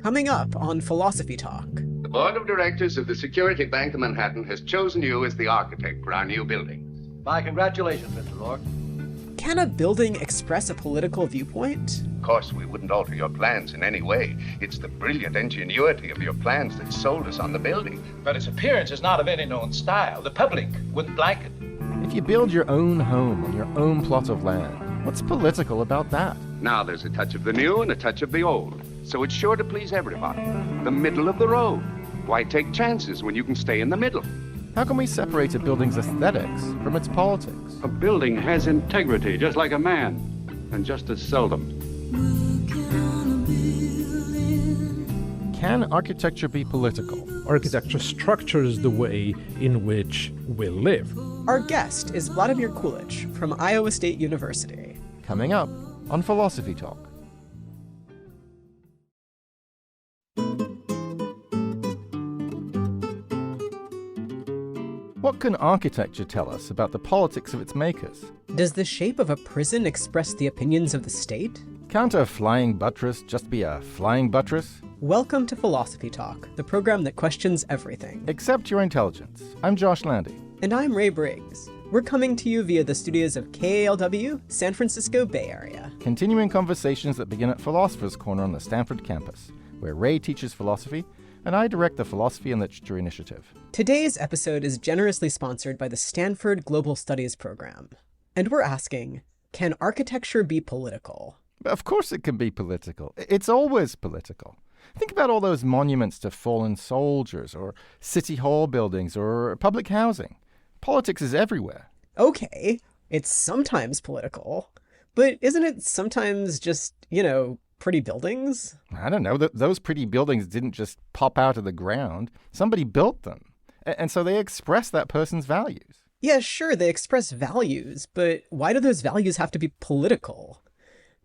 Coming up on Philosophy Talk. The board of directors of the Security Bank of Manhattan has chosen you as the architect for our new building. My congratulations, Mr. Rourke. Can a building express a political viewpoint? Of course, we wouldn't alter your plans in any way. It's the brilliant ingenuity of your plans that sold us on the building. But its appearance is not of any known style. The public wouldn't like it. If you build your own home on your own plot of land, what's political about that? Now there's a touch of the new and a touch of the old, so it's sure to please everybody. The middle of the road. Why take chances when you can stay in the middle? How can we separate a building's aesthetics from its politics? A building has integrity, just like a man, and just as seldom. Can architecture be political? Architecture structures the way in which we live. Our guest is Vladimir Kulić from Iowa State University. Coming up on Philosophy Talk. What can architecture tell us about the politics of its makers? Does the shape of a prison express the opinions of the state? Can't a flying buttress just be a flying buttress? Welcome to Philosophy Talk, the program that questions everything. Except your intelligence. I'm Josh Landy. And I'm Ray Briggs. We're coming to you via the studios of KALW, San Francisco Bay Area. Continuing conversations that begin at Philosopher's Corner on the Stanford campus, where Ray teaches philosophy and I direct the Philosophy and Literature Initiative. Today's episode is generously sponsored by the Stanford Global Studies program. And we're asking, can architecture be political? Of course it can be political. It's always political. Think about all those monuments to fallen soldiers, or city hall buildings, or public housing. Politics is everywhere. Okay, it's sometimes political, but isn't it sometimes just, pretty buildings? I don't know. Those pretty buildings didn't just pop out of the ground. Somebody built them. And so they express that person's values. Yeah, sure, they express values, but why do those values have to be political?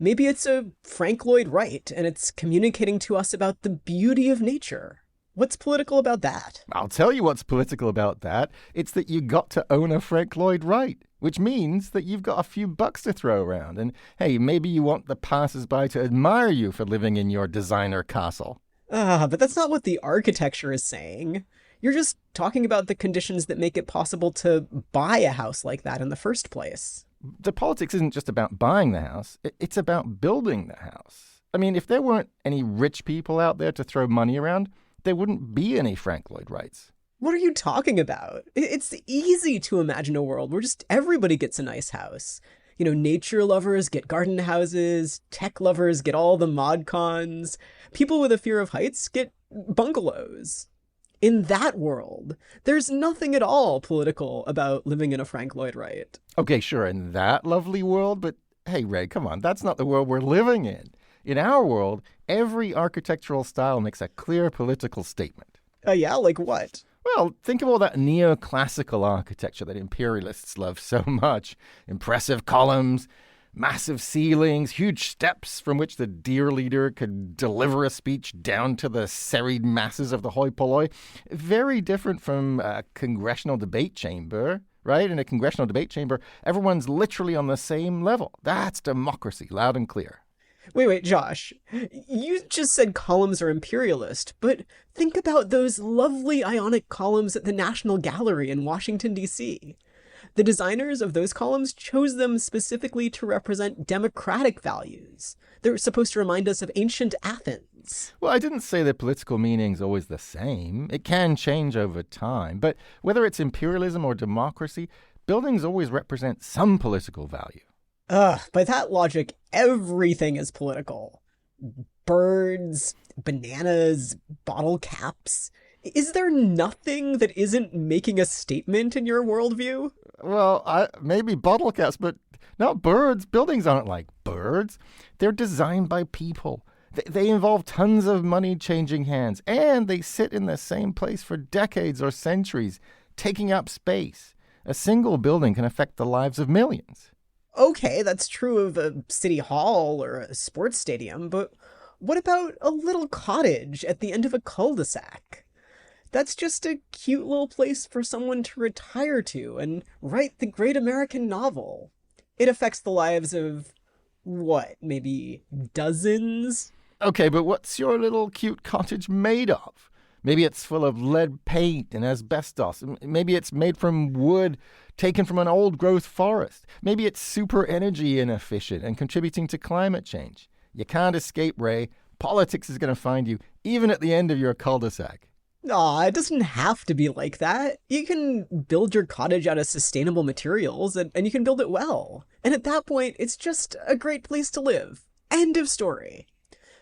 Maybe it's a Frank Lloyd Wright, and it's communicating to us about the beauty of nature. What's political about that? I'll tell you what's political about that. It's that you got to own a Frank Lloyd Wright, which means that you've got a few bucks to throw around. And hey, maybe you want the passers-by to admire you for living in your designer castle. But that's not what the architecture is saying. You're just talking about the conditions that make it possible to buy a house like that in the first place. The politics isn't just about buying the house. It's about building the house. I mean, if there weren't any rich people out there to throw money around, there wouldn't be any Frank Lloyd Wrights. What are you talking about? It's easy to imagine a world where just everybody gets a nice house. Nature lovers get garden houses, tech lovers get all the mod cons, people with a fear of heights get bungalows. In that world, there's nothing at all political about living in a Frank Lloyd Wright. Okay, sure, in that lovely world, but hey, Ray, come on, that's not the world we're living in. In our world, every architectural style makes a clear political statement. Yeah, like what? Well, think of all that neoclassical architecture that imperialists love so much. Impressive columns, massive ceilings, huge steps from which the dear leader could deliver a speech down to the serried masses of the hoi polloi. Very different from a congressional debate chamber, right? In a congressional debate chamber, everyone's literally on the same level. That's democracy, loud and clear. Wait, Josh. You just said columns are imperialist, but think about those lovely Ionic columns at the National Gallery in Washington, D.C. The designers of those columns chose them specifically to represent democratic values. They're supposed to remind us of ancient Athens. Well, I didn't say that political meaning's always the same. It can change over time. But whether it's imperialism or democracy, buildings always represent some political value. By that logic, everything is political. Birds, bananas, bottle caps. Is there nothing that isn't making a statement in your worldview? Well, maybe bottle caps, but not birds. Buildings aren't like birds. They're designed by people. They involve tons of money changing hands, and they sit in the same place for decades or centuries, taking up space. A single building can affect the lives of millions. Okay, that's true of a city hall or a sports stadium, but what about a little cottage at the end of a cul-de-sac? That's just a cute little place for someone to retire to and write the great American novel. It affects the lives of, maybe dozens? Okay, but what's your little cute cottage made of? Maybe it's full of lead paint and asbestos. Maybe it's made from wood taken from an old-growth forest. Maybe it's super energy inefficient and contributing to climate change. You can't escape, Ray. Politics is going to find you, even at the end of your cul-de-sac. Aw, it doesn't have to be like that. You can build your cottage out of sustainable materials, and you can build it well. And at that point, it's just a great place to live. End of story.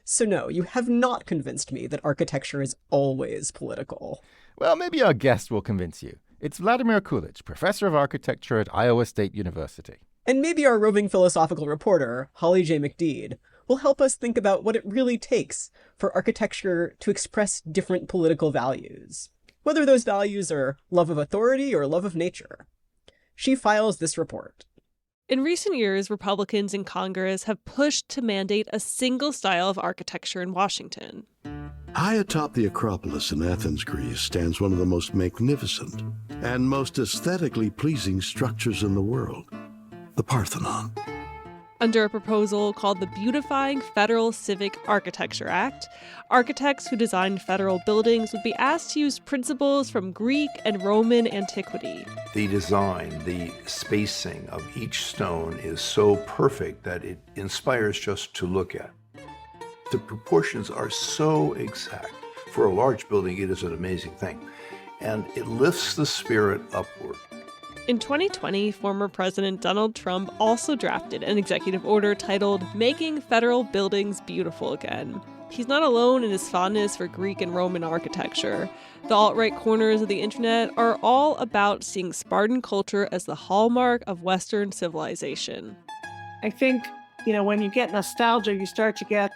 So no, you have not convinced me that architecture is always political. Well, maybe our guest will convince you. It's Vladimir Kulić, professor of architecture at Iowa State University. And maybe our roving philosophical reporter, Holly J. McDeed, will help us think about what it really takes for architecture to express different political values, whether those values are love of authority or love of nature. She files this report. In recent years, Republicans in Congress have pushed to mandate a single style of architecture in Washington. High atop the Acropolis in Athens, Greece, stands one of the most magnificent and most aesthetically pleasing structures in the world, the Parthenon. Under a proposal called the Beautifying Federal Civic Architecture Act, architects who designed federal buildings would be asked to use principles from Greek and Roman antiquity. The design, the spacing of each stone is so perfect that it inspires just to look at. The proportions are so exact. For a large building, it is an amazing thing. And it lifts the spirit upward. In 2020, former President Donald Trump also drafted an executive order titled Making Federal Buildings Beautiful Again. He's not alone in his fondness for Greek and Roman architecture. The alt-right corners of the internet are all about seeing Spartan culture as the hallmark of Western civilization. I think, when you get nostalgia, you start to get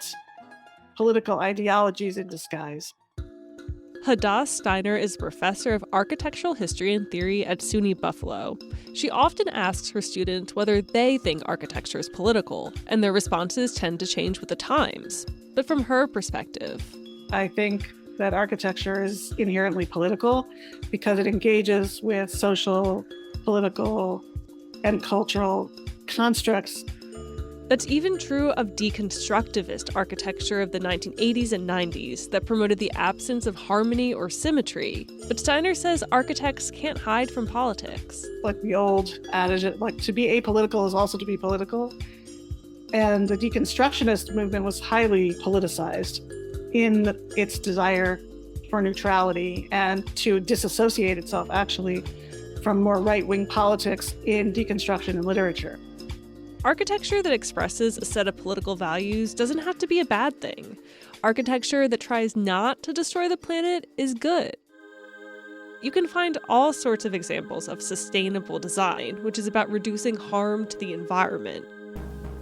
political ideologies in disguise. Hadass Steiner is a professor of architectural history and theory at SUNY Buffalo. She often asks her students whether they think architecture is political, and their responses tend to change with the times. But from her perspective, I think that architecture is inherently political because it engages with social, political, and cultural constructs. That's even true of deconstructivist architecture of the 1980s and 90s that promoted the absence of harmony or symmetry. But Steiner says architects can't hide from politics. Like the old adage, to be apolitical is also to be political. And the deconstructionist movement was highly politicized in its desire for neutrality and to disassociate itself actually from more right-wing politics in deconstruction and literature. Architecture that expresses a set of political values doesn't have to be a bad thing. Architecture that tries not to destroy the planet is good. You can find all sorts of examples of sustainable design, which is about reducing harm to the environment.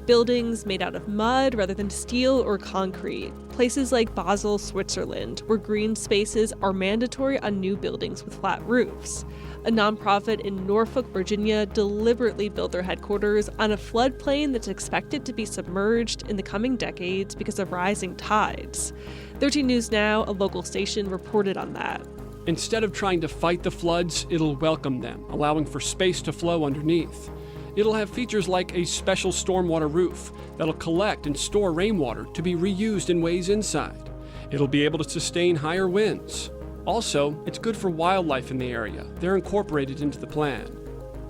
Buildings made out of mud rather than steel or concrete. Places like Basel, Switzerland, where green spaces are mandatory on new buildings with flat roofs. A nonprofit in Norfolk, Virginia deliberately built their headquarters on a floodplain that's expected to be submerged in the coming decades because of rising tides. 13 News Now, a local station, reported on that. Instead of trying to fight the floods, it'll welcome them, allowing for space to flow underneath. It'll have features like a special stormwater roof that'll collect and store rainwater to be reused in ways inside. It'll be able to sustain higher winds. Also, it's good for wildlife in the area. They're incorporated into the plan.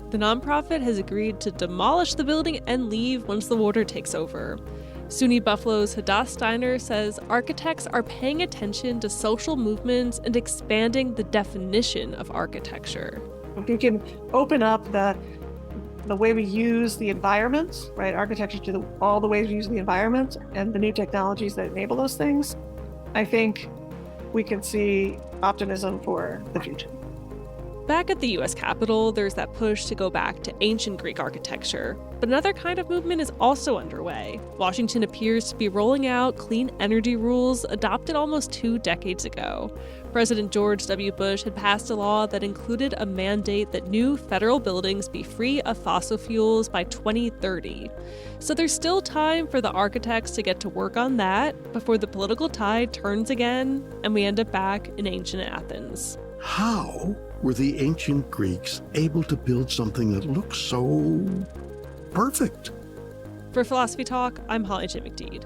The nonprofit has agreed to demolish the building and leave once the water takes over. SUNY Buffalo's Hadass Steiner says architects are paying attention to social movements and expanding the definition of architecture. If you can open up the way we use the environment, right? Architecture to all the ways we use the environment and the new technologies that enable those things, I think we can see optimism for the future. Back at the U.S. Capitol, there's that push to go back to ancient Greek architecture. But another kind of movement is also underway. Washington appears to be rolling out clean energy rules adopted almost 2 decades ago. President George W. Bush had passed a law that included a mandate that new federal buildings be free of fossil fuels by 2030. So there's still time for the architects to get to work on that before the political tide turns again and we end up back in ancient Athens. How were the ancient Greeks able to build something that looks so perfect? For Philosophy Talk, I'm Holly J. McDeed.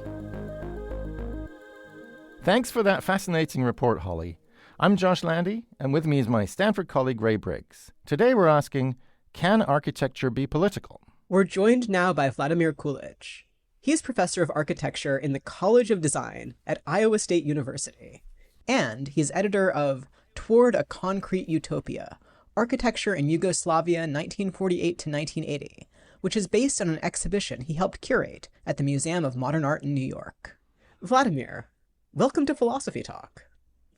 Thanks for that fascinating report, Holly. I'm Josh Landy, and with me is my Stanford colleague, Ray Briggs. Today we're asking, can architecture be political? We're joined now by Vladimir Kulić. He's professor of architecture in the College of Design at Iowa State University. And he's editor of Toward a Concrete Utopia, Architecture in Yugoslavia 1948 to 1980, which is based on an exhibition he helped curate at the Museum of Modern Art in New York. Vladimir, welcome to Philosophy Talk.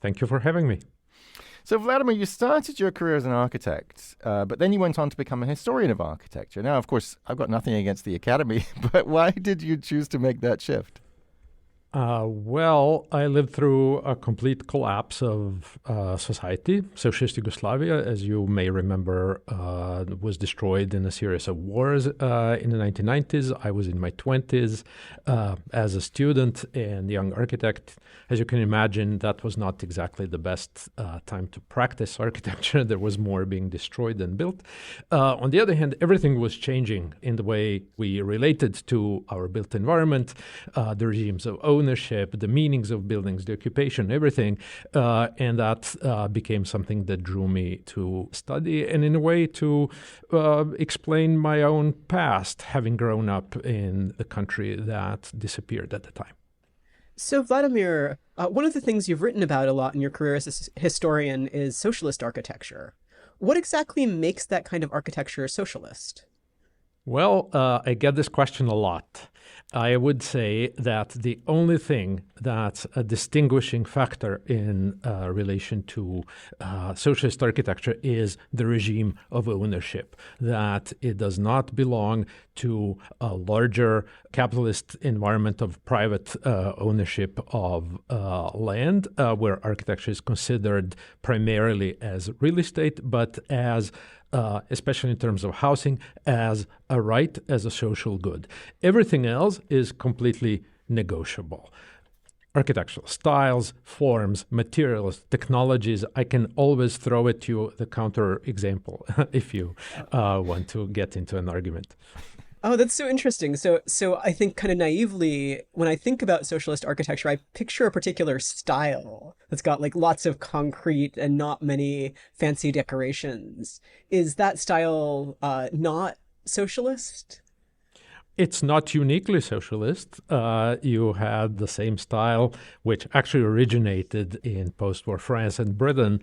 Thank you for having me. So, Vladimir, you started your career as an architect, but then you went on to become a historian of architecture. Now, of course, I've got nothing against the academy, but why did you choose to make that shift? Well, I lived through a complete collapse of society. Socialist Yugoslavia, as you may remember, was destroyed in a series of wars in the 1990s. I was in my 20s as a student and young architect. As you can imagine, that was not exactly the best time to practice architecture. There was more being destroyed than built. On the other hand, everything was changing in the way we related to our built environment, the regimes of ownership, the meanings of buildings, the occupation, everything. And that became something that drew me to study and in a way to explain my own past, having grown up in the country that disappeared at the time. So, Vladimir, one of the things you've written about a lot in your career as a historian is socialist architecture. What exactly makes that kind of architecture socialist? Well, I get this question a lot. I would say that the only thing that's a distinguishing factor in relation to socialist architecture is the regime of ownership, that it does not belong to a larger capitalist environment of private ownership of land, where architecture is considered primarily as real estate, but as especially in terms of housing, as a right, as a social good. Everything else is completely negotiable. Architectural styles, forms, materials, technologies, I can always throw at you the counter example if you want to get into an argument. Oh, that's so interesting. So I think kind of naively, when I think about socialist architecture, I picture a particular style that's got like lots of concrete and not many fancy decorations. Is that style not socialist? It's not uniquely socialist. You had the same style, which actually originated in post-war France and Britain,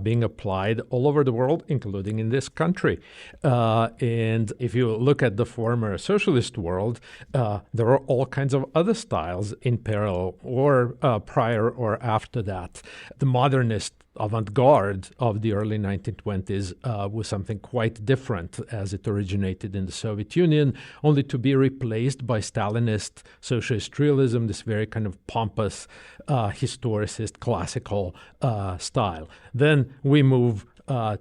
being applied all over the world, including in this country. And if you look at the former socialist world, there are all kinds of other styles in parallel or prior or after that. The modernist avant-garde of the early 1920s was something quite different as it originated in the Soviet Union, only to be replaced by Stalinist socialist realism, this very kind of pompous, historicist, classical style. Then we move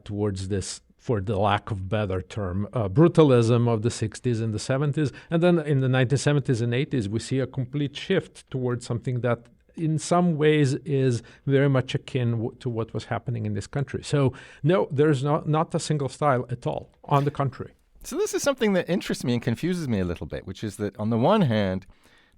towards this, for the lack of better term, brutalism of the 60s and the 70s. And then in the 1970s and 80s, we see a complete shift towards something that in some ways is very much akin to what was happening in this country. So no, there's not a single style at all. On the contrary. So this is something that interests me and confuses me a little bit, which is that on the one hand,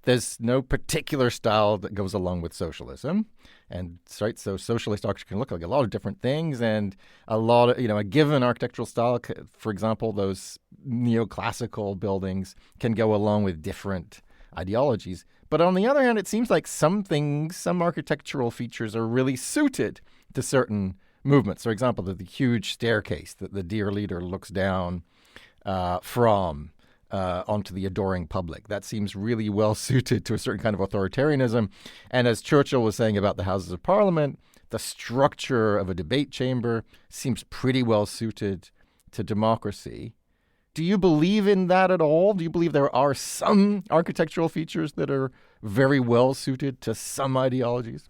there's no particular style that goes along with socialism. And right, so socialist architecture can look like a lot of different things, and a lot of, a given architectural style, for example, those neoclassical buildings can go along with different ideologies. But on the other hand, it seems like some architectural features are really suited to certain movements. For example, the huge staircase that the dear leader looks down from onto the adoring public. That seems really well suited to a certain kind of authoritarianism. And as Churchill was saying about the Houses of Parliament, the structure of a debate chamber seems pretty well suited to democracy. Do you believe in that at all? Do you believe there are some architectural features that are very well suited to some ideologies?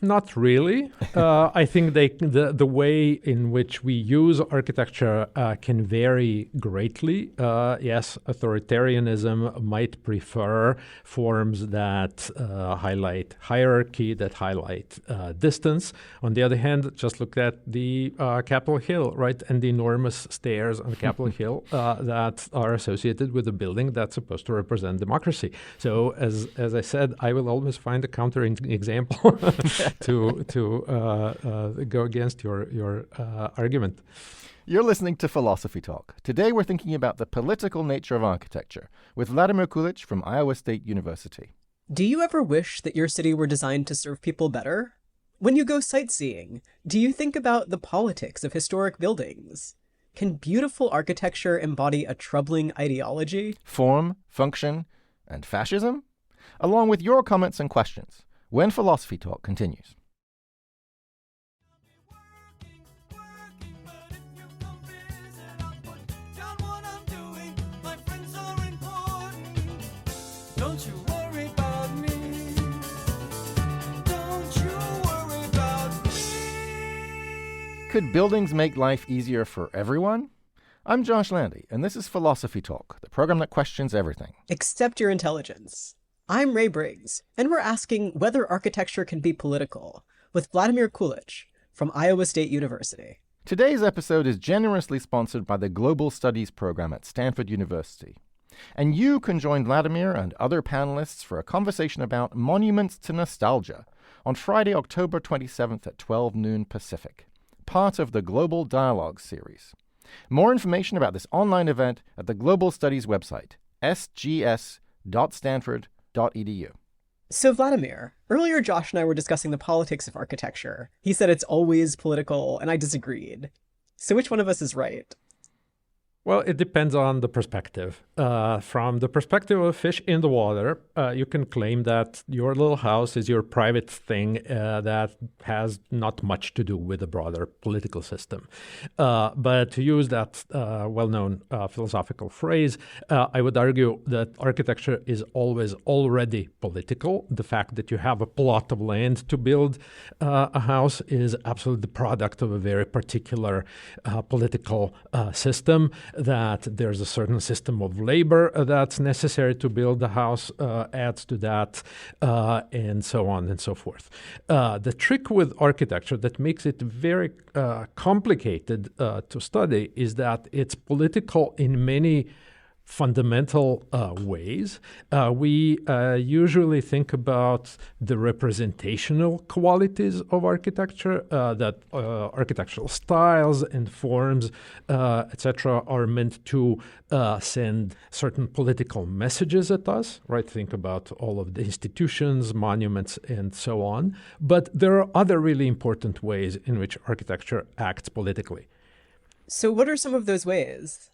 Not really. I think the way in which we use architecture can vary greatly. Yes, authoritarianism might prefer forms that highlight hierarchy, that highlight distance. On the other hand, just look at the Capitol Hill, right, and the enormous stairs on Capitol Hill that are associated with a building that's supposed to represent democracy. So, as I said, I will always find a counter example to go against your argument. You're listening to Philosophy Talk. Today we're thinking about the political nature of architecture with Vladimir Kulić from Iowa State University. Do you ever wish that your city were designed to serve people better? When you go sightseeing, do you think about the politics of historic buildings? Can beautiful architecture embody a troubling ideology? Form, function, and fascism? Along with your comments and questions, when Philosophy Talk continues. Don't you worry about me. Don't you worry about me. Could buildings make life easier for everyone? I'm Josh Landy, and this is Philosophy Talk, the program that questions everything. Except your intelligence. I'm Ray Briggs, and we're asking whether architecture can be political, with Vladimir Kulić from Iowa State University. Today's episode is generously sponsored by the Global Studies program at Stanford University. And you can join Vladimir and other panelists for a conversation about monuments to nostalgia on Friday, October 27th at 12 noon Pacific, part of the Global Dialogue series. More information about this online event at the Global Studies website, sgs.stanford.edu. So, Vladimir, earlier Josh and I were discussing the politics of architecture. He said it's always political, and I disagreed. So which one of us is right? Well, it depends on the perspective. From the perspective of fish in the water, you can claim that your little house is your private thing that has not much to do with the broader political system. But to use that well-known philosophical phrase, I would argue that architecture is always already political. The fact that you have a plot of land to build a house is absolutely the product of a very particular political system, that there's a certain system of labor that's necessary to build the house adds to that, and so on and so forth. The trick with architecture that makes it very complicated to study is that it's political in many fundamental ways. We usually think about the representational qualities of architecture, that architectural styles and forms, etc., are meant to send certain political messages at us, right? Think about all of the institutions, monuments, and so on. But there are other really important ways in which architecture acts politically. So what are some of those ways?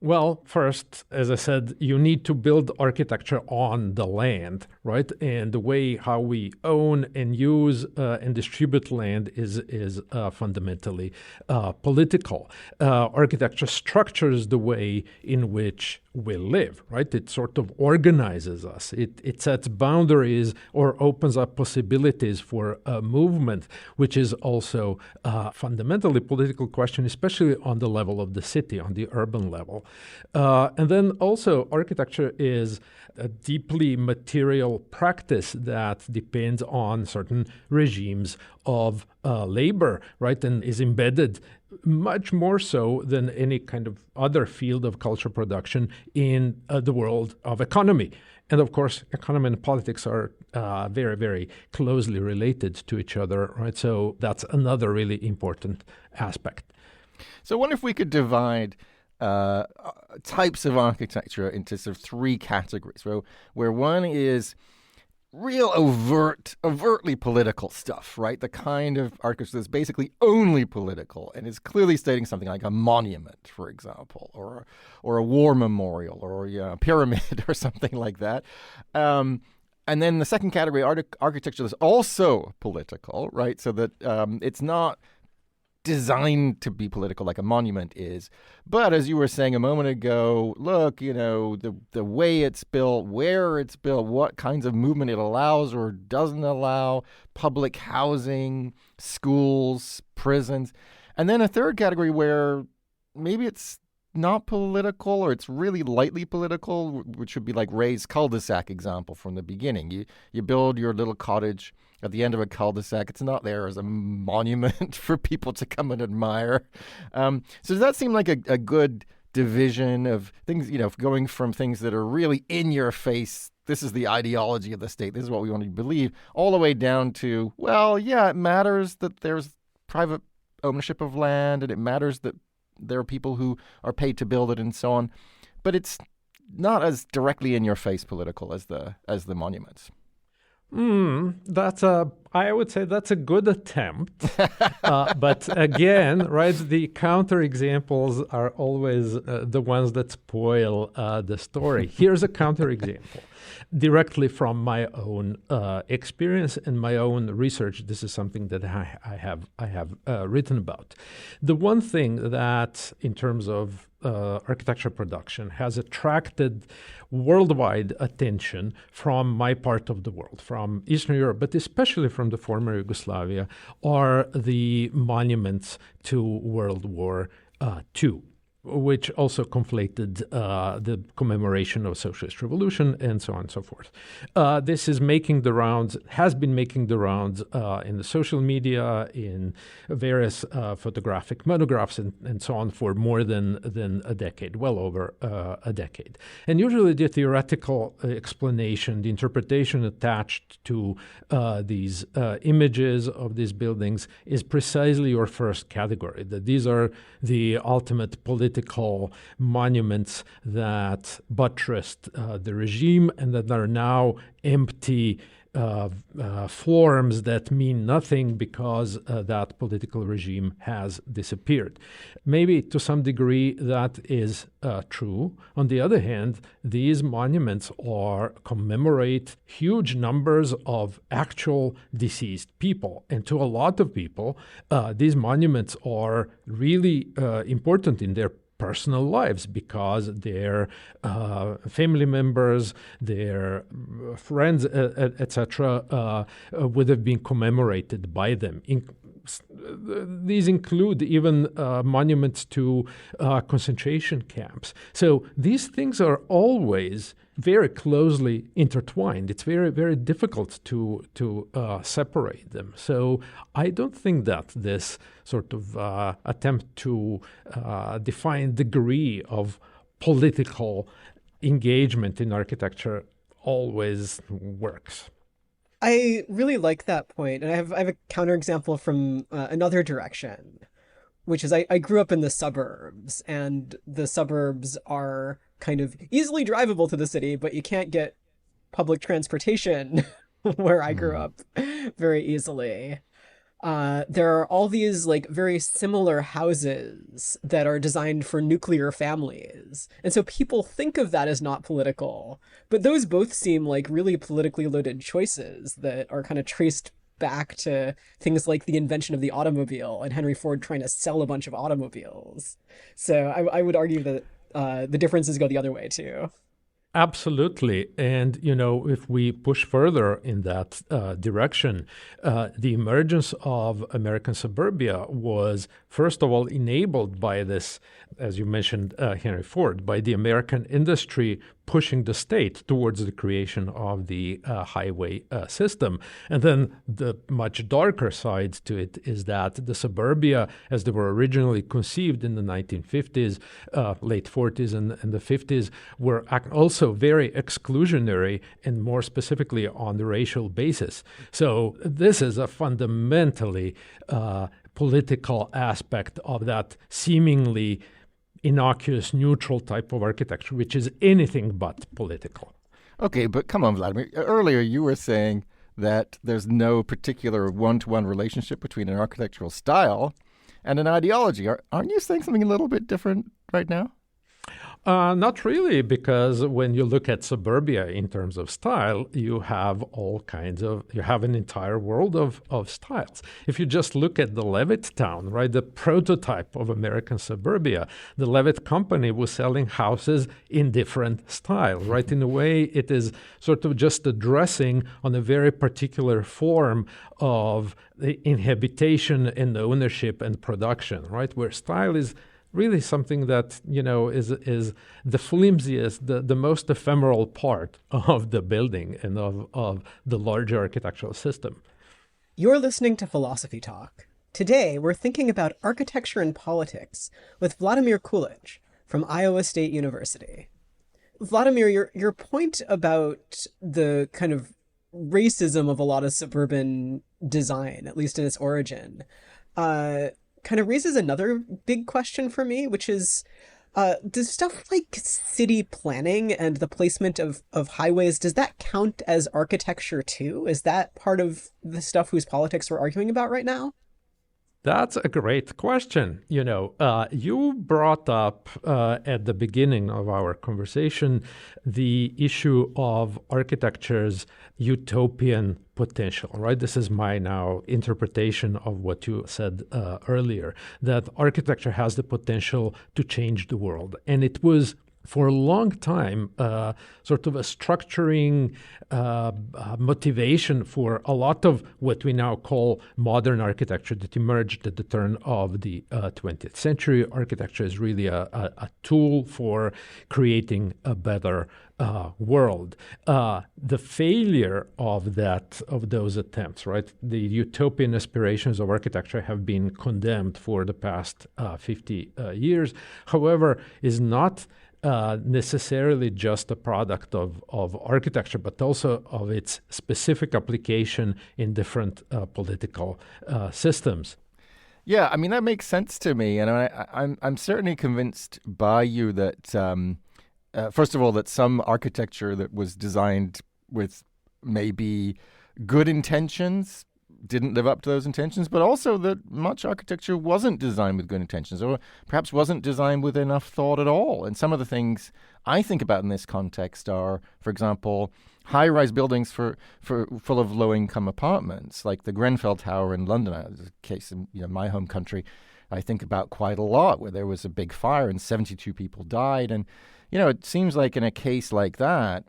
Well, first, as I said, you need to build architecture on the land, right? And the way how we own and use and distribute land is fundamentally political. Architecture structures the way in which we live, right? It sort of organizes us. It sets boundaries or opens up possibilities for movement, which is also a fundamentally political question, especially on the level of the city, on the urban level. And then also architecture is a deeply material practice that depends on certain regimes of labor, right, and is embedded much more so than any kind of other field of culture production in the world of economy. And of course, economy and politics are very, very closely related to each other, right? So that's another really important aspect. So I wonder if we could divide types of architecture into sort of three categories, where one is real overtly political stuff, right? The kind of architecture that's basically only political and is clearly stating something like a monument, for example, or a war memorial, or a pyramid or something like that. And then the second category, architecture that's also political, right? So that it's not designed to be political like a monument is. But as you were saying a moment ago, look, the way it's built, where it's built, what kinds of movement it allows or doesn't allow, public housing, schools, prisons. And then a third category where maybe it's not political or it's really lightly political, which would be like Ray's cul-de-sac example from the beginning. You build your little cottage at the end of a cul-de-sac. It's not there as a monument for people to come and admire. So does that seem like a good division of things, going from things that are really in your face, this is the ideology of the state, this is what we want to believe, all the way down to, well, yeah, it matters that there's private ownership of land and it matters that there are people who are paid to build it and so on, but it's not as directly in your face political as the monuments. I would say that's a good attempt. But again, right, the counterexamples are always the ones that spoil the story. Here's a counterexample. Directly from my own experience and my own research, this is something that I have written about. The one thing that, in terms of architecture production, has attracted worldwide attention from my part of the world, from Eastern Europe, but especially from the former Yugoslavia, are the monuments to World War II, which also conflated the commemoration of socialist revolution and so on and so forth. This is making the rounds, has been making the rounds in the social media, in various photographic monographs and so on for more than a decade, well over a decade. And usually the theoretical explanation, the interpretation attached to these images of these buildings is precisely your first category, that these are the ultimate political monuments that buttressed the regime and that are now empty forms that mean nothing because that political regime has disappeared. Maybe to some degree that is true. On the other hand, these monuments commemorate huge numbers of actual deceased people. And to a lot of people, these monuments are really important in their personal lives because their family members, their friends, etc., would have been commemorated by them. These include even monuments to concentration camps. So these things are always very closely intertwined. It's very, very difficult to separate them. So I don't think that this sort of attempt to define degree of political engagement in architecture always works. I really like that point, and I have a counterexample from another direction, which is I grew up in the suburbs, and the suburbs are kind of easily drivable to the city, but you can't get public transportation where I grew up very easily. There are all these like very similar houses that are designed for nuclear families. And so people think of that as not political, but those both seem like really politically loaded choices that are kind of traced back to things like the invention of the automobile and Henry Ford trying to sell a bunch of automobiles. So I would argue that the differences go the other way too. Absolutely. And, if we push further in that direction, the emergence of American suburbia was, first of all, enabled by this, as you mentioned, Henry Ford, by the American industry pushing the state towards the creation of the highway system. And then the much darker side to it is that the suburbia, as they were originally conceived in the 1950s, late 40s and the 50s, were also very exclusionary and more specifically on the racial basis. So this is a fundamentally political aspect of that seemingly innocuous, neutral type of architecture, which is anything but political. Okay, but come on, Vladimir. Earlier you were saying that there's no particular one-to-one relationship between an architectural style and an ideology. Aren't you saying something a little bit different right now? Not really, because when you look at suburbia in terms of style, you have you have an entire world of styles. If you just look at the Levitt town, right, the prototype of American suburbia, the Levitt company was selling houses in different styles, right? In a way, it is sort of just addressing on a very particular form of the inhabitation and ownership and production, right? Where style is really something that, is the flimsiest, the most ephemeral part of the building and of the larger architectural system. You're listening to Philosophy Talk. Today, we're thinking about architecture and politics with Vladimir Kulić from Iowa State University. Vladimir, your point about the kind of racism of a lot of suburban design, at least in its origin, kind of raises another big question for me, which is, does stuff like city planning and the placement of highways, does that count as architecture too? Is that part of the stuff whose politics we're arguing about right now? That's a great question. You brought up at the beginning of our conversation the issue of architecture's utopian potential, right? This is my now interpretation of what you said earlier, that architecture has the potential to change the world. And it was for a long time sort of a structuring motivation for a lot of what we now call modern architecture that emerged at the turn of the 20th century. Architecture is really a tool for creating a better world. The failure of those attempts, right? The utopian aspirations of architecture have been condemned for the past 50 years. However, is not necessarily just a product of architecture, but also of its specific application in different political systems. Yeah, I mean, that makes sense to me. And I'm certainly convinced by you that, first of all, that some architecture that was designed with maybe good intentions didn't live up to those intentions, but also that much architecture wasn't designed with good intentions, or perhaps wasn't designed with enough thought at all. And some of the things I think about in this context are, for example, high-rise buildings full of low-income apartments, like the Grenfell Tower in London. There's a case in my home country I think about quite a lot, where there was a big fire and 72 people died. And, it seems like in a case like that,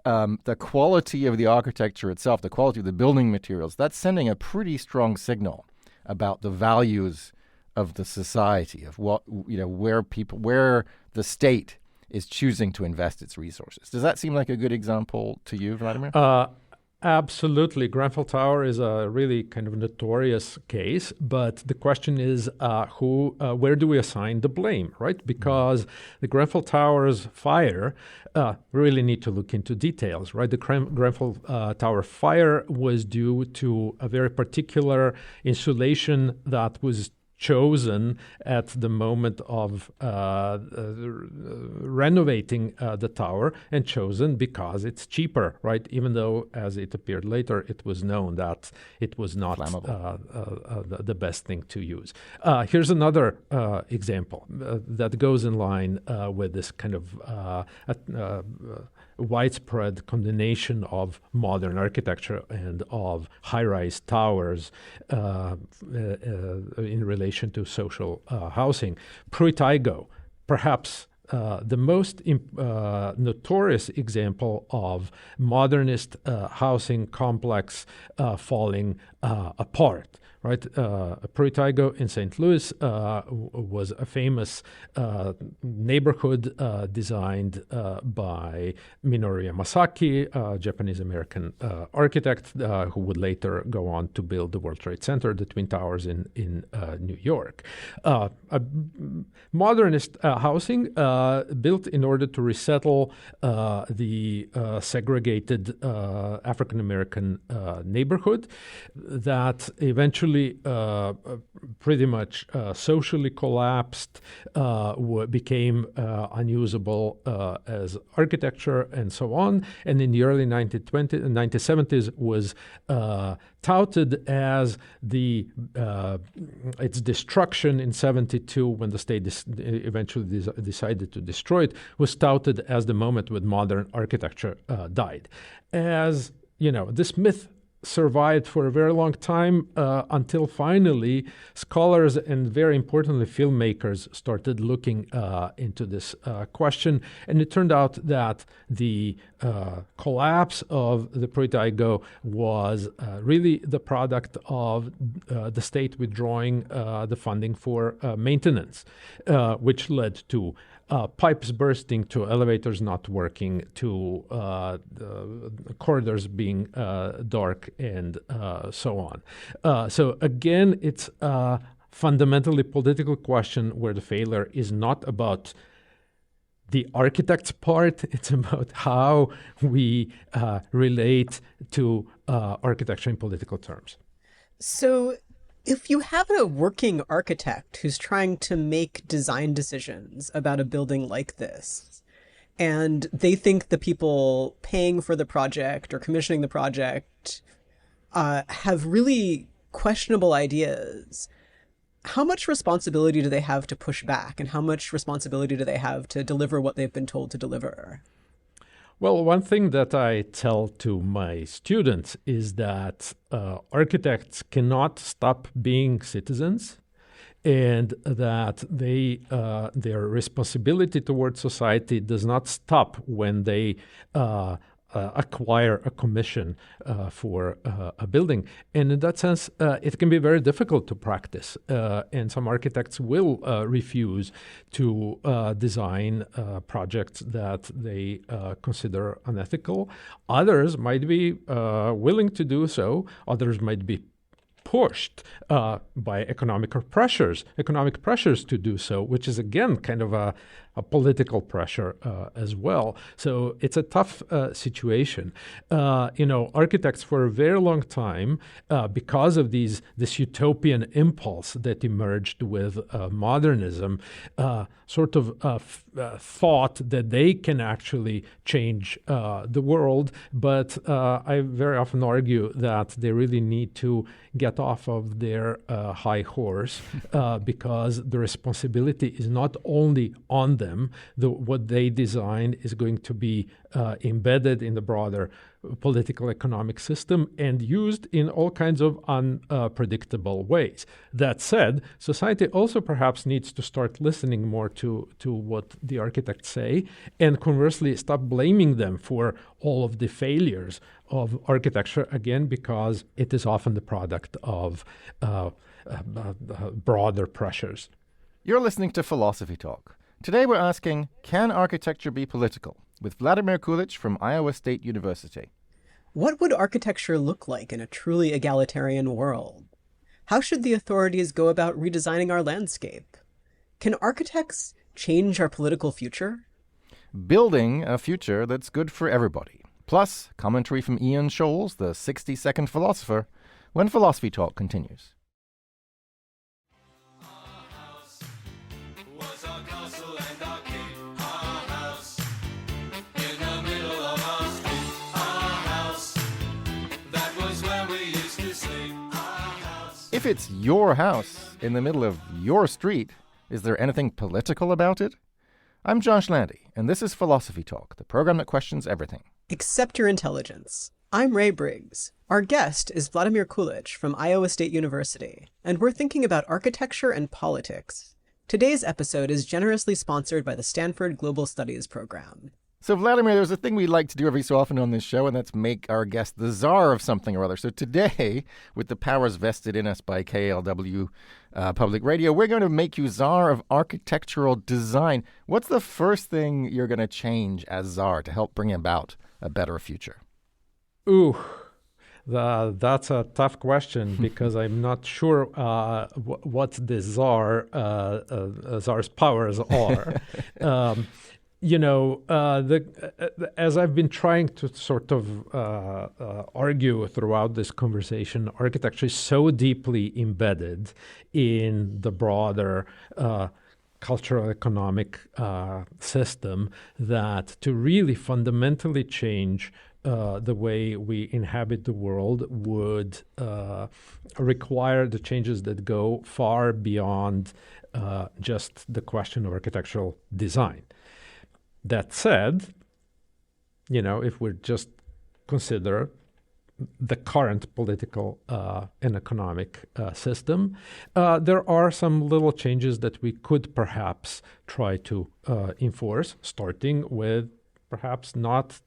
the quality of the architecture itself, the quality of the building materials, that's sending a pretty strong signal about the values of the society, of what, where the state is choosing to invest its resources. Does that seem like a good example to you, Vladimir? Absolutely. Grenfell Tower is a really kind of notorious case, but the question is where do we assign the blame, right? Because the Grenfell Tower's fire, we really need to look into details, right? The Grenfell Tower fire was due to a very particular insulation that was chosen at the moment of renovating the tower, and chosen because it's cheaper, right? Even though, as it appeared later, it was known that it was not the best thing to use. Here's another example that goes in line with this kind of widespread condemnation of modern architecture and of high-rise towers in relation to social housing. Pruitt-Igoe, perhaps the most notorious example of modernist housing complex falling apart. Right, Pruitt-Igoe in St. Louis was a famous neighborhood designed by Minoru Yamasaki, a Japanese-American architect who would later go on to build the World Trade Center, the Twin Towers in New York. Modernist housing built in order to resettle the segregated African-American neighborhood that eventually pretty much socially collapsed, became unusable as architecture and so on. And in the early 1970s was touted as its destruction in 1972 when the state eventually decided to destroy it, was touted as the moment when modern architecture died. As this myth survived for a very long time until finally scholars and very importantly filmmakers started looking into this question. And it turned out that the collapse of the Pruitt-Igoe was really the product of the state withdrawing the funding for maintenance, which led to pipes bursting, to elevators not working, to corridors being dark, and so on. So again, it's a fundamentally political question where the failure is not about the architect's part, it's about how we relate to architecture in political terms. So if you have a working architect who's trying to make design decisions about a building like this, and they think the people paying for the project or commissioning the project have really questionable ideas, how much responsibility do they have to push back, and how much responsibility do they have to deliver what they've been told to deliver? Well, one thing that I tell to my students is that architects cannot stop being citizens, and that their responsibility towards society does not stop when they acquire a commission for a building. And in that sense, it can be very difficult to practice. And some architects will refuse to design projects that they consider unethical. Others might be willing to do so. Others might be pushed by economic pressures to do so, which is again kind of a political pressure as well. So it's a tough situation. Architects for a very long time, because of this utopian impulse that emerged with modernism, sort of thought that they can actually change the world. But I very often argue that they really need to get off of their high horse because the responsibility is not only on them. What they design is going to be embedded in the broader political economic system and used in all kinds of unpredictable ways. That said, society also perhaps needs to start listening more to what the architects say, and conversely stop blaming them for all of the failures of architecture, again, because it is often the product of broader pressures. You're listening to Philosophy Talk. Today we're asking, can architecture be political? With Vladimir Kulić from Iowa State University. What would architecture look like in a truly egalitarian world? How should the authorities go about redesigning our landscape? Can architects change our political future? Building a future that's good for everybody. Plus, commentary from Ian Scholes, the 60-second philosopher, when Philosophy Talk continues. If it's your house in the middle of your street, is there anything political about it? I'm Josh Landy, and this is Philosophy Talk, the program that questions everything. Except your intelligence. I'm Ray Briggs. Our guest is Vladimir Kulić from Iowa State University, and we're thinking about architecture and politics. Today's episode is generously sponsored by the Stanford Global Studies program. So, Vladimir, there's a thing we like to do every so often on this show, and that's make our guest the czar of something or other. So today, with the powers vested in us by KLW Public Radio, we're going to make you czar of architectural design. What's the first thing you're going to change as czar to help bring about a better future? Ooh, that's a tough question because I'm not sure what the czar's powers are. As I've been trying to sort of argue throughout this conversation, architecture is so deeply embedded in the broader cultural economic system that to really fundamentally change the way we inhabit the world would require the changes that go far beyond just the question of architectural design. That said, if we just consider the current political and economic system, there are some little changes that we could perhaps try to enforce, starting with perhaps not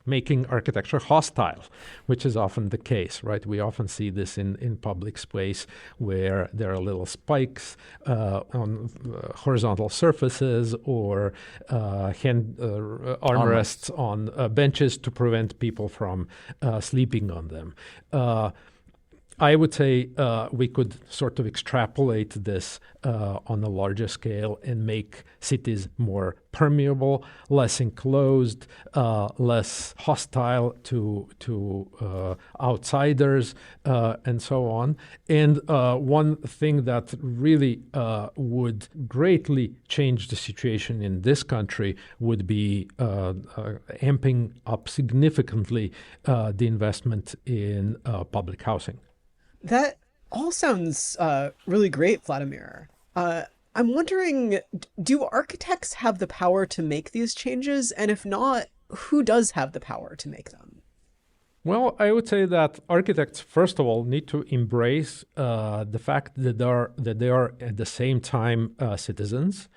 making architecture hostile, which is often the case, right? We often see this in public space where there are little spikes on horizontal surfaces or armrests on benches to prevent people from sleeping on them. I would say we could sort of extrapolate this on a larger scale and make cities more permeable, less enclosed, less hostile to outsiders, and so on. And one thing that really would greatly change the situation in this country would be amping up significantly the investment in public housing. That all sounds really great, Vladimir. I'm wondering, do architects have the power to make these changes? And if not, who does have the power to make them? Well, I would say that architects, first of all, need to embrace the fact that they are at the same time citizens,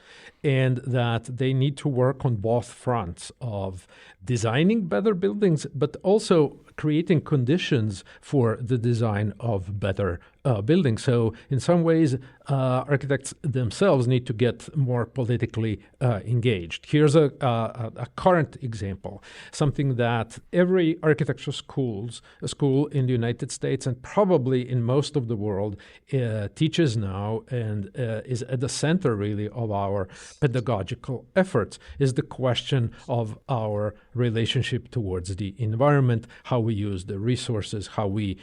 and that they need to work on both fronts of designing better buildings, but also creating conditions for the design of better buildings. So in some ways, architects themselves need to get more politically engaged. Here's a current example, something that every architecture school in the United States and probably in most of the world teaches now and is at the center really of our pedagogical efforts, is the question of our relationship towards the environment, how we use the resources, how we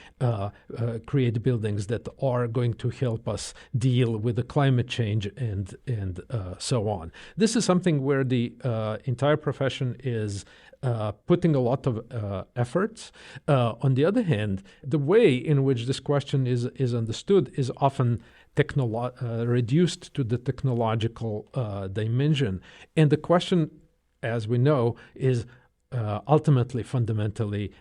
create buildings that are going to help us deal with the climate change and so on. This is something where the entire profession is putting a lot of efforts. On the other hand, the way in which this question is understood is often reduced to the technological dimension. And the question, as we know, is ultimately, fundamentally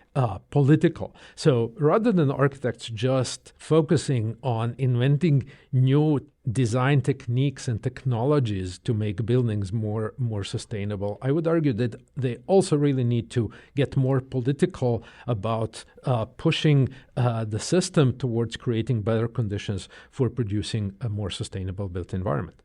political. So rather than architects just focusing on inventing new design techniques and technologies to make buildings more sustainable, I would argue that they also really need to get more political about pushing the system towards creating better conditions for producing a more sustainable built environment.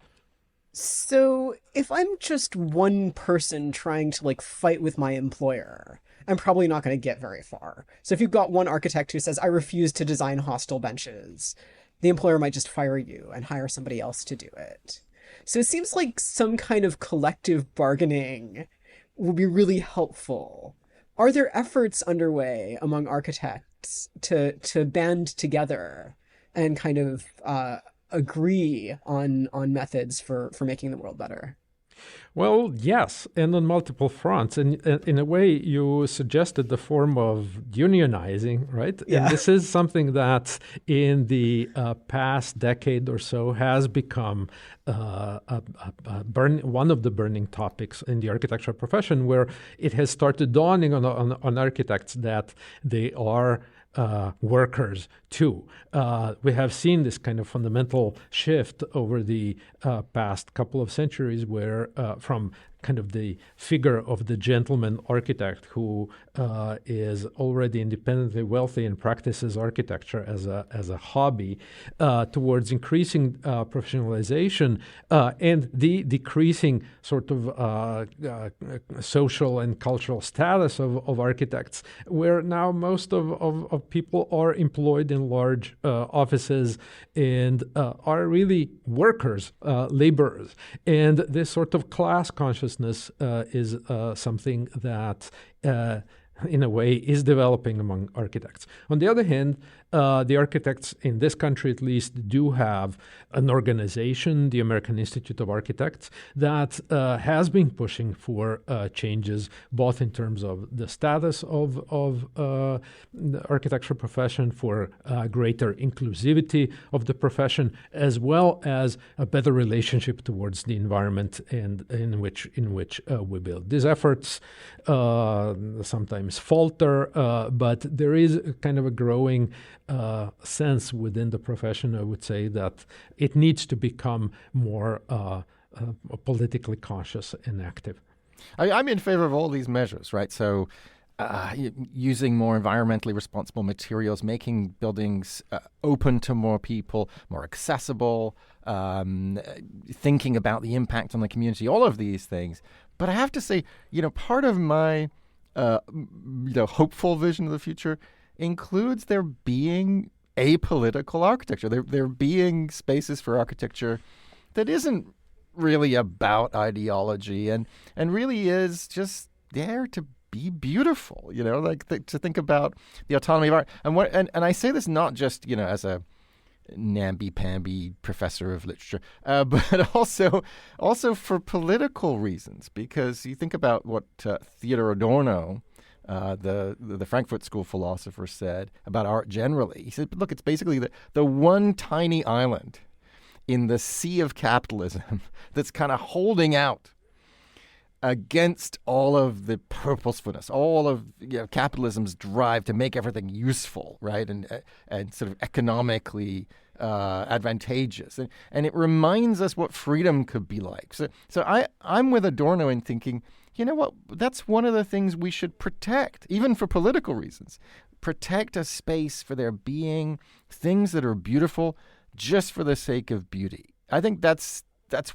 So if I'm just one person trying to fight with my employer, I'm probably not going to get very far. So if you've got one architect who says, I refuse to design hostel benches, the employer might just fire you and hire somebody else to do it. So it seems like some kind of collective bargaining will be really helpful. Are there efforts underway among architects to band together and kind of agree on methods for making the world better? Well, yes, and on multiple fronts. And in a way, you suggested the form of unionizing, right? Yeah. And this is something that in the past decade or so has become one of the burning topics in the architectural profession, where it has started dawning on architects that they are workers too. We have seen this kind of fundamental shift over the past couple of centuries where from kind of the figure of the gentleman architect who is already independently wealthy and practices architecture as a hobby towards increasing professionalization and the decreasing sort of social and cultural status of architects, where now most of people are employed in large offices and are really workers, laborers. And this sort of class consciousness is something that in a way is developing among architects. On the other hand, The architects in this country, at least, do have an organization, the American Institute of Architects, that has been pushing for changes, both in terms of the status of the architecture profession, for greater inclusivity of the profession, as well as a better relationship towards the environment and in which we build. These efforts sometimes falter, but there is kind of a growing sense within the profession, I would say, that it needs to become more politically conscious and active. I'm in favor of all these measures, right? So using more environmentally responsible materials, making buildings open to more people, more accessible, thinking about the impact on the community, all of these things. But I have to say, part of my hopeful vision of the future includes there being apolitical architecture. There being spaces for architecture that isn't really about ideology and really is just there to be beautiful, to think about the autonomy of art. And I say this not just, as a namby-pamby professor of literature, but also for political reasons, because you think about what Theodor Adorno, the Frankfurt School philosopher, said about art generally. He said, look, it's basically the one tiny island in the sea of capitalism that's kind of holding out against all of the purposefulness, all of capitalism's drive to make everything useful, right, and sort of economically advantageous, and it reminds us what freedom could be like. So I'm with Adorno in thinking, you know what, that's one of the things we should protect, even for political reasons. Protect a space for there being things that are beautiful just for the sake of beauty. I think that's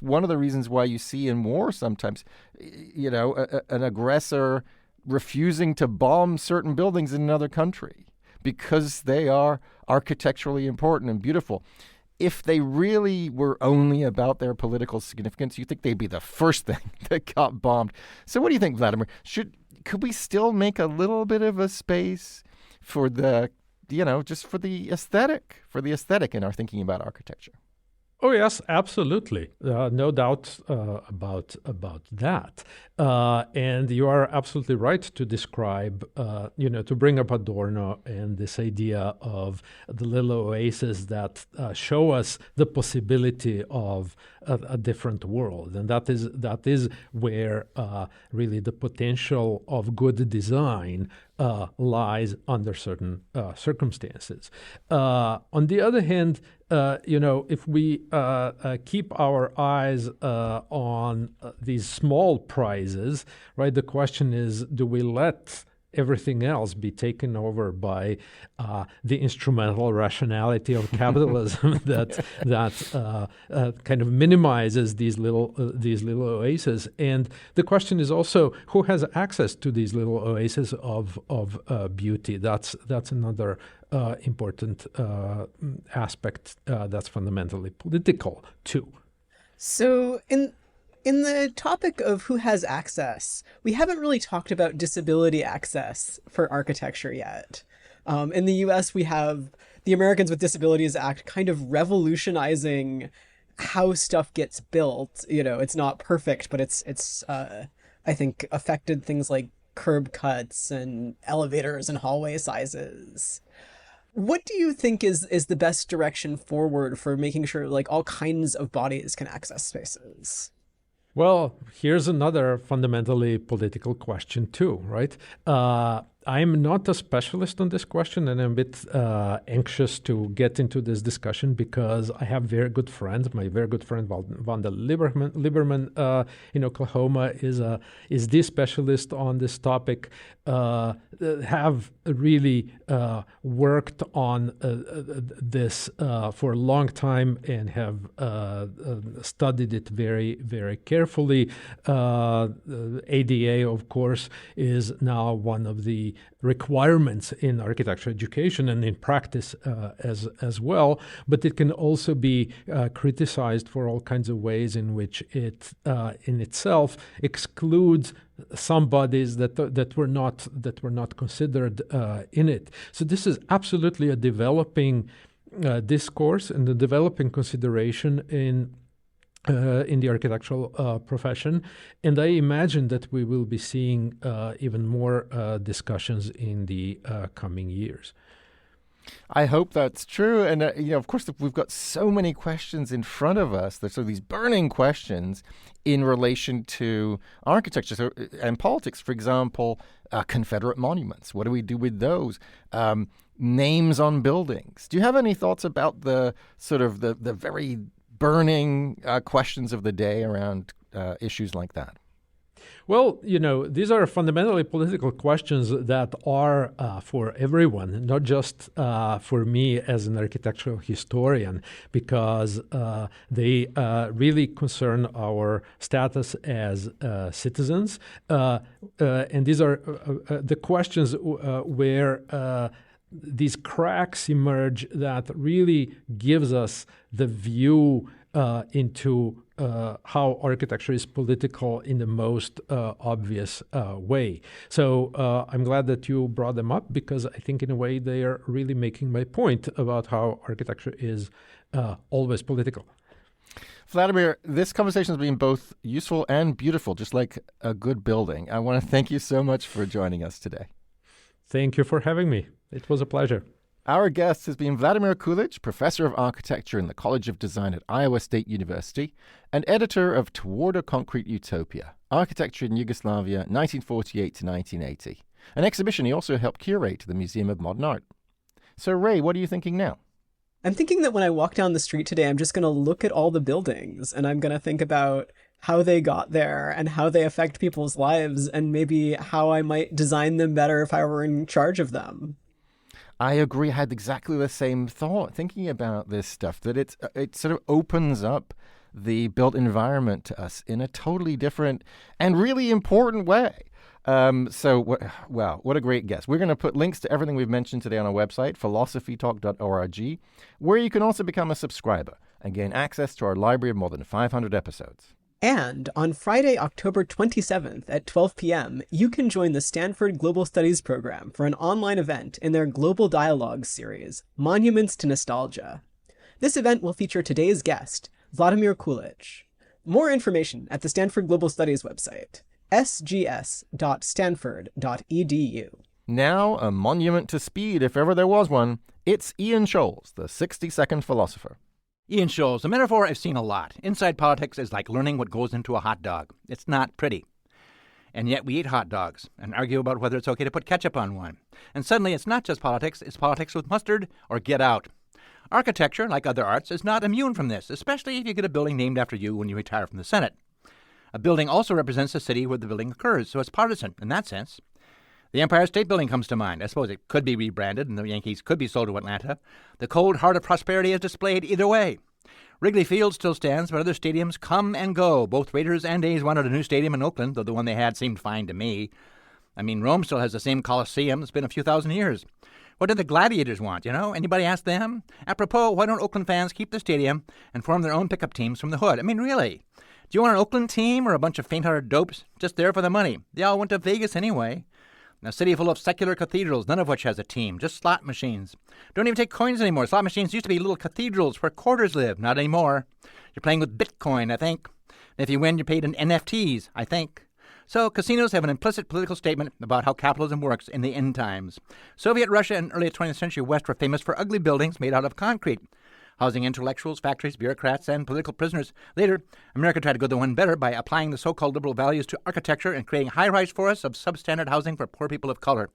one of the reasons why you see in war sometimes, an aggressor refusing to bomb certain buildings in another country because they are architecturally important and beautiful. If they really were only about their political significance, you think they'd be the first thing that got bombed. So what do you think, Vladimir? Could we still make a little bit of a space for the, just for the aesthetic in our thinking about architecture? Oh, yes, absolutely. No doubt about that. And you are absolutely right to describe, to bring up Adorno and this idea of the little oases that show us the possibility of a different world. And that is where really the potential of good design lies under certain circumstances. On the other hand, if we keep our eyes on these small prizes, right, the question is, do we let everything else be taken over by the instrumental rationality of capitalism that kind of minimizes these little oases? And the question is also, who has access to these little oases of beauty? That's another important aspect that's fundamentally political too. So in the topic of who has access, we haven't really talked about disability access for architecture yet. In the US, we have the Americans with Disabilities Act kind of revolutionizing how stuff gets built. It's not perfect, but it's I think affected things like curb cuts and elevators and hallway sizes. What do you think is the best direction forward for making sure like all kinds of bodies can access spaces? Well, here's another fundamentally political question too, right? I'm not a specialist on this question, and I'm a bit anxious to get into this discussion because I have very good friends. My very good friend Wanda Lieberman in Oklahoma is the specialist on this topic. Have really worked on this for a long time and have studied it very, very carefully. ADA, of course, is now one of the the requirements in architecture education and in practice as well. But it can also be criticized for all kinds of ways in which it in itself excludes some bodies that were not considered in it. So this is absolutely a developing discourse and a developing consideration in the architectural profession, and I imagine that we will be seeing even more discussions in the coming years. I hope that's true. And, of course, we've got so many questions in front of us. There's these burning questions in relation to architecture and politics. For example, Confederate monuments. What do we do with those? Names on buildings. Do you have any thoughts about the very burning questions of the day around issues like that? Well, these are fundamentally political questions that are for everyone, not just for me as an architectural historian, because they really concern our status as citizens. And these are the questions where these cracks emerge that really gives us the view into how architecture is political in the most obvious way. So I'm glad that you brought them up, because I think in a way they are really making my point about how architecture is always political. Vladimir, this conversation has been both useful and beautiful, just like a good building. I want to thank you so much for joining us today. Thank you for having me. It was a pleasure. Our guest has been Vladimir Kulić, professor of architecture in the College of Design at Iowa State University and editor of Toward a Concrete Utopia, Architecture in Yugoslavia, 1948 to 1980, an exhibition he also helped curate at the Museum of Modern Art. So, Ray, what are you thinking now? I'm thinking that when I walk down the street today, I'm just going to look at all the buildings and I'm going to think about how they got there and how they affect people's lives and maybe how I might design them better if I were in charge of them. I agree. I had exactly the same thought thinking about this stuff, that it sort of opens up the built environment to us in a totally different and really important way. What a great guest. We're going to put links to everything we've mentioned today on our website, philosophytalk.org, where you can also become a subscriber and gain access to our library of more than 500 episodes. And on Friday, October 27th at 12 p.m., you can join the Stanford Global Studies program for an online event in their Global Dialogues series, Monuments to Nostalgia. This event will feature today's guest, Vladimir Kulić. More information at the Stanford Global Studies website, sgs.stanford.edu. Now, a monument to speed, if ever there was one, it's Ian Scholes, the 60-second philosopher. Ian Scholes, a metaphor I've seen a lot. Inside politics is like learning what goes into a hot dog. It's not pretty. And yet we eat hot dogs and argue about whether it's okay to put ketchup on one. And suddenly it's not just politics, it's politics with mustard or get out. Architecture, like other arts, is not immune from this, especially if you get a building named after you when you retire from the Senate. A building also represents the city where the building occurs, so it's partisan in that sense. The Empire State Building comes to mind. I suppose it could be rebranded and the Yankees could be sold to Atlanta. The cold heart of prosperity is displayed either way. Wrigley Field still stands, but other stadiums come and go. Both Raiders and A's wanted a new stadium in Oakland, though the one they had seemed fine to me. I mean, Rome still has the same Colosseum. It's been a few thousand years. What did the Gladiators want, Anybody ask them? Apropos, why don't Oakland fans keep the stadium and form their own pickup teams from the hood? I mean, really? Do you want an Oakland team or a bunch of faint-hearted dopes just there for the money? They all went to Vegas anyway. A city full of secular cathedrals, none of which has a team, just slot machines. Don't even take coins anymore. Slot machines used to be little cathedrals where quarters live, not anymore. You're playing with Bitcoin, I think. And if you win, you're paid in NFTs, I think. So casinos have an implicit political statement about how capitalism works in the end times. Soviet Russia and early 20th century West were famous for ugly buildings made out of concrete, housing intellectuals, factories, bureaucrats, and political prisoners. Later, America tried to go the one better by applying the so-called liberal values to architecture and creating high-rise forests of substandard housing for poor people of color.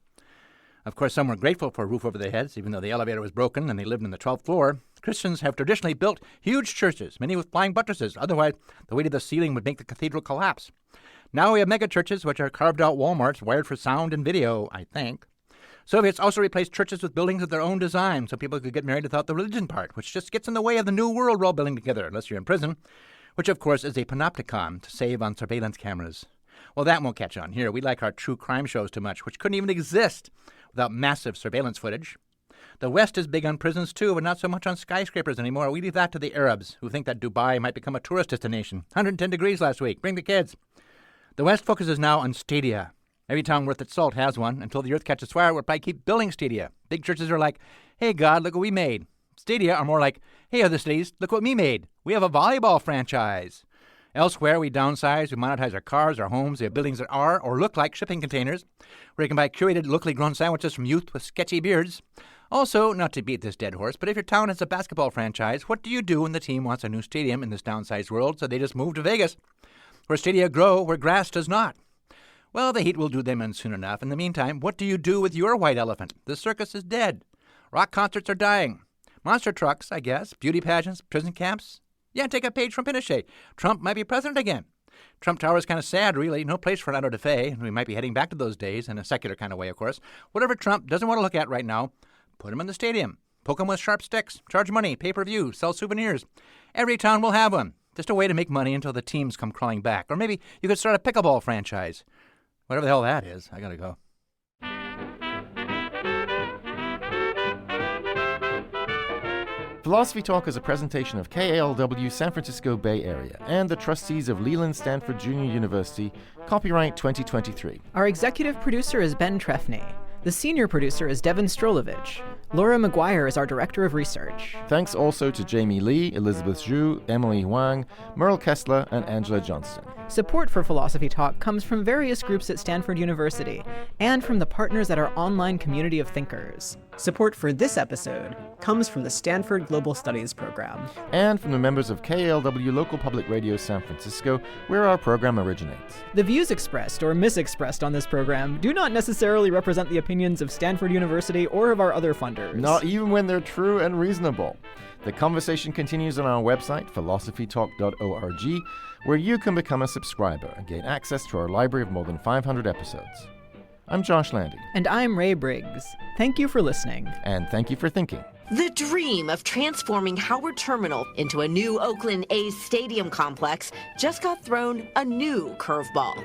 Of course, some were grateful for a roof over their heads, even though the elevator was broken and they lived on the 12th floor. Christians have traditionally built huge churches, many with flying buttresses. Otherwise, the weight of the ceiling would make the cathedral collapse. Now we have megachurches, which are carved-out Walmarts wired for sound and video, I think. Soviets also replaced churches with buildings of their own design so people could get married without the religion part, which just gets in the way of the new world we're all building together, unless you're in prison, which, of course, is a panopticon to save on surveillance cameras. Well, that won't catch on here. We like our true crime shows too much, which couldn't even exist without massive surveillance footage. The West is big on prisons, too, but not so much on skyscrapers anymore. We leave that to the Arabs, who think that Dubai might become a tourist destination. 110 degrees last week. Bring the kids. The West focuses now on stadia. Every town worth its salt has one. Until the earth catches fire, we'll probably keep building stadia. Big churches are like, hey, God, look what we made. Stadia are more like, hey, other cities, look what we made. We have a volleyball franchise. Elsewhere, we downsize, we monetize our cars, our homes, the buildings that are or look like shipping containers, where you can buy curated, locally grown sandwiches from youth with sketchy beards. Also, not to beat this dead horse, but if your town has a basketball franchise, what do you do when the team wants a new stadium in this downsized world, so they just move to Vegas, where stadia grow, where grass does not? Well, the heat will do them in soon enough. In the meantime, what do you do with your white elephant? The circus is dead. Rock concerts are dying. Monster trucks, I guess. Beauty pageants, prison camps. Yeah, take a page from Pinochet. Trump might be president again. Trump Tower is kind of sad, really. No place for an auto da fe. We might be heading back to those days in a secular kind of way, of course. Whatever Trump doesn't want to look at right now, put him in the stadium. Poke him with sharp sticks. Charge money. Pay-per-view. Sell souvenirs. Every town will have one. Just a way to make money until the teams come crawling back. Or maybe you could start a pickleball franchise. Whatever the hell that is. I gotta go. Philosophy Talk is a presentation of KALW San Francisco Bay Area and the trustees of Leland Stanford Junior University, copyright 2023. Our executive producer is Ben Trefny. The senior producer is Devin Strolovich. Laura McGuire is our director of research. Thanks also to Jamie Lee, Elizabeth Zhu, Emily Huang, Merle Kessler, and Angela Johnston. Support for Philosophy Talk comes from various groups at Stanford University and from the partners at our online community of thinkers. Support for this episode comes from the Stanford Global Studies program. And from the members of KALW Local Public Radio San Francisco, where our program originates. The views expressed or misexpressed on this program do not necessarily represent the opinions of Stanford University or of our other funders. Not even when they're true and reasonable. The conversation continues on our website, philosophytalk.org, where you can become a subscriber and gain access to our library of more than 500 episodes. I'm Josh Landy. And I'm Ray Briggs. Thank you for listening. And thank you for thinking. The dream of transforming Howard Terminal into a new Oakland A's stadium complex just got thrown a new curveball.